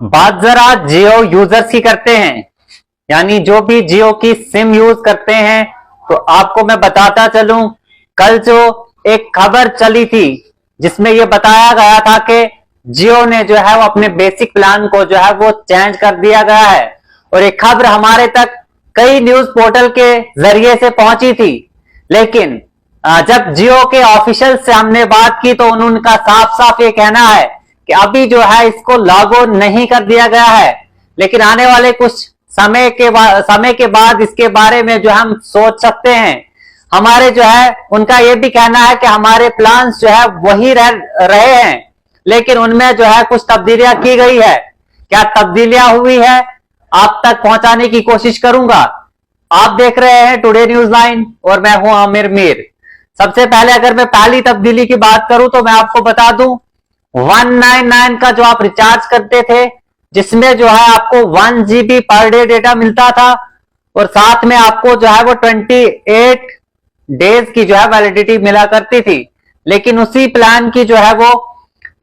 बात जरा जियो यूजर्स की करते हैं, यानी जो भी जियो की सिम यूज करते हैं। तो आपको मैं बताता चलूं, कल जो एक खबर चली थी जिसमें यह बताया गया था कि जियो ने जो है वो अपने बेसिक प्लान को जो है वो चेंज कर दिया गया है। और एक खबर हमारे तक कई न्यूज पोर्टल के जरिए से पहुंची थी, लेकिन जब जियो के ऑफिशियल से हमने बात की तो उनका साफ साफ ये कहना है कि अभी जो है इसको लागू नहीं कर दिया गया है, लेकिन आने वाले कुछ समय के बाद इसके बारे में जो हम सोच सकते हैं। हमारे जो है उनका ये भी कहना है कि हमारे प्लान्स जो है वही रहे हैं, लेकिन उनमें जो है कुछ तब्दीलियां की गई है। क्या तब्दीलियां हुई है आप तक पहुंचाने की कोशिश करूंगा। आप देख रहे हैं टुडे न्यूज लाइन और मैं हूं आमिर मीर। सबसे पहले अगर मैं पहली तब्दीली की बात करूं तो मैं आपको बता दूं, 199 का जो आप रिचार्ज करते थे जिसमें जो है आपको 1 GB पर डे डेटा मिलता था और साथ में आपको जो है वो 28 डेज की जो है वैलिडिटी मिला करती थी। लेकिन उसी प्लान की जो है वो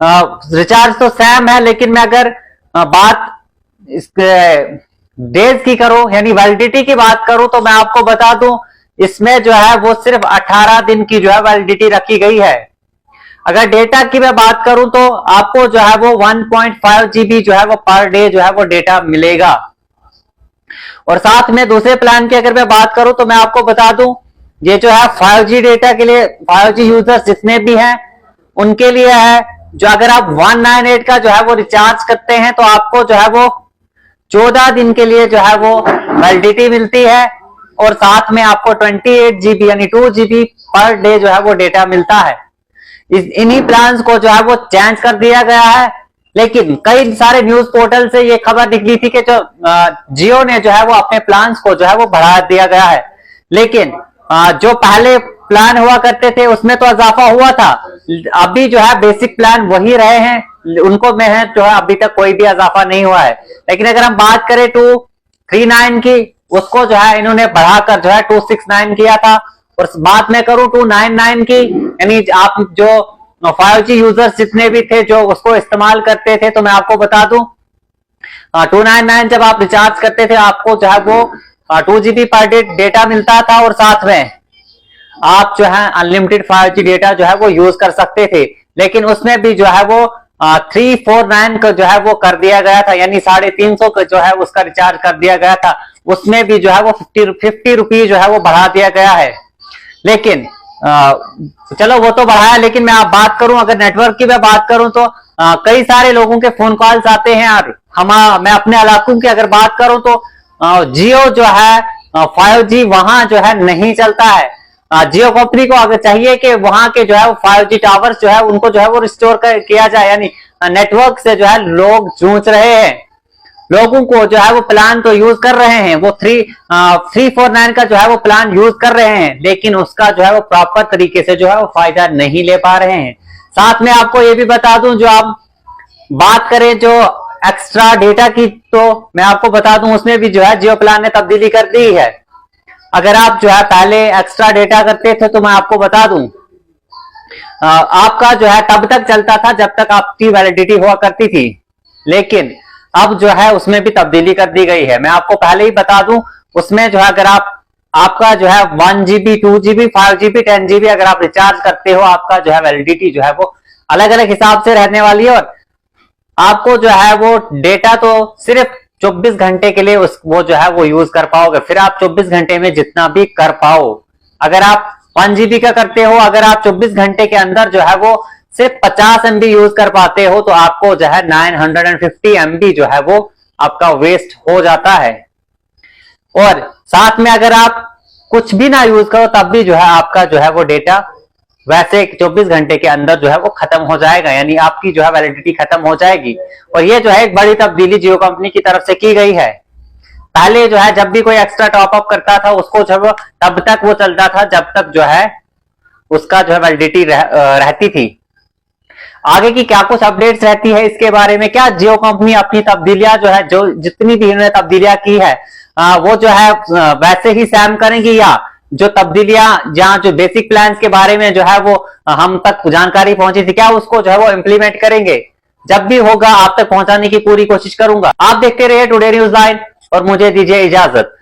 रिचार्ज तो सेम है, लेकिन मैं अगर बात डेज की करूं यानी वैलिडिटी की बात करूं तो मैं आपको बता दूं इसमें जो है वो सिर्फ 18 दिन की जो है वैलिडिटी रखी गई है। अगर डेटा की मैं बात करूं तो आपको जो है वो 1.5 GB जो है वो पर डे जो है वो डेटा मिलेगा। और साथ में दूसरे प्लान की अगर मैं बात करूं तो मैं आपको बता दूं, ये जो है 5G डेटा के लिए 5G यूजर्स जितने भी हैं उनके लिए है। जो अगर आप 198 का जो है वो रिचार्ज करते हैं तो आपको जो है वो 14 दिन के लिए जो है वो वैलिडिटी मिलती है और साथ में आपको 28 GB यानी 2 GB पर डे जो है वो डेटा मिलता है। इन्हीं प्लान्स को जो है वो चेंज कर दिया गया है, लेकिन कई सारे न्यूज पोर्टल से ये खबर निकली थी कि जो जियो ने जो है वो अपने प्लान्स को जो है वो बढ़ा दिया गया है। लेकिन जो पहले प्लान हुआ करते थे उसमें तो इजाफा हुआ था, अभी जो है बेसिक प्लान वही रहे हैं, उनको में है जो है अभी तक कोई भी इजाफा नहीं हुआ है। लेकिन अगर हम बात करें 239 की, उसको जो है इन्होंने बढ़ाकर जो है 269 किया था। और बात में करूं 299 की, यानी आप जो 5G यूजर्स जितने भी थे जो उसको इस्तेमाल करते थे, तो मैं आपको बता दूं 299 जब आप रिचार्ज करते थे आपको जो है वो 2 GB पर डे डेटा मिलता था और साथ में आप जो है अनलिमिटेड 5G डेटा जो है वो यूज कर सकते थे। लेकिन उसमें भी जो है वो 349 का जो है वो कर दिया गया था, यानी 350 का जो है उसका रिचार्ज कर दिया गया था। उसमें भी जो है वो 50 रुपीज जो है वो बढ़ा दिया गया है। लेकिन चलो वो तो बढ़ाया, लेकिन मैं आप बात करूं अगर नेटवर्क की मैं बात करूं तो कई सारे लोगों के फोन कॉल्स आते हैं। और मैं अपने इलाकों की अगर बात करूं तो जियो जो है 5G वहां जो है नहीं चलता है। जियो कंपनी को अगर चाहिए कि वहां के जो है 5G टावर्स जो है उनको जो है वो रिस्टोर किया जाए, यानी नेटवर्क से जो है लोग जूझ रहे हैं। लोगों को जो है वो प्लान तो यूज कर रहे हैं, वो 349 का जो है वो प्लान यूज कर रहे हैं, लेकिन उसका जो है वो प्रॉपर तरीके से जो है वो फायदा नहीं ले पा रहे हैं। साथ में आपको ये भी बता दूं, जो आप बात करें जो एक्स्ट्रा डेटा की, तो मैं आपको बता दूं उसमें भी जो है जियो प्लान ने तब्दीली कर दी है। अगर आप जो है पहले एक्स्ट्रा डेटा करते थे तो मैं आपको बता दूं आपका जो है तब तक चलता था जब तक आपकी वैलिडिटी हुआ करती थी, लेकिन अब जो है उसमें भी तब्दीली कर दी गई है। मैं आपको पहले ही बता दूं उसमें जो है अगर आपका जो है 1 GB 2 GB 5 GB 10 GB अगर आप रिचार्ज करते हो, आपका जो है वैलिडिटी जो है वो अलग अलग हिसाब से रहने वाली है। और आपको जो है वो डेटा तो सिर्फ 24 घंटे के लिए वो जो है वो यूज कर पाओगे, फिर आप 24 घंटे में जितना भी कर पाओ। अगर आप 1 GB का करते हो, अगर आप 24 घंटे के अंदर जो है वो सिर्फ 50 MB यूज कर पाते हो तो आपको जो है 950 MB जो है वो आपका वेस्ट हो जाता है। और साथ में अगर आप कुछ भी ना यूज करो तब भी जो है आपका जो है वो डेटा वैसे 24 घंटे के अंदर जो है वो खत्म हो जाएगा, यानी आपकी जो है वैलिडिटी खत्म हो जाएगी। और ये जो है एक बड़ी तब्दीली जियो कंपनी की तरफ से की गई है। पहले जो है जब भी कोई एक्स्ट्रा टॉपअप करता था उसको जो है तब तक वो चलता था जब तक जो है उसका जो है वैलिडिटी रहती थी। आगे की क्या कुछ अपडेट्स रहती है इसके बारे में, क्या जियो कंपनी अपनी तब्दीलियां जो है जो जितनी भी इन्होंने तब्दीलियां की है वो जो है वैसे ही सेम करेंगी, या जो तब्दीलियां जहां जो बेसिक प्लान्स के बारे में जो है वो हम तक जानकारी पहुंची थी क्या उसको जो है वो इम्प्लीमेंट करेंगे। जब भी होगा आप तक पहुंचाने की पूरी कोशिश करूंगा। आप देखते रहिए टुडे न्यूज लाइन और मुझे दीजिए इजाजत।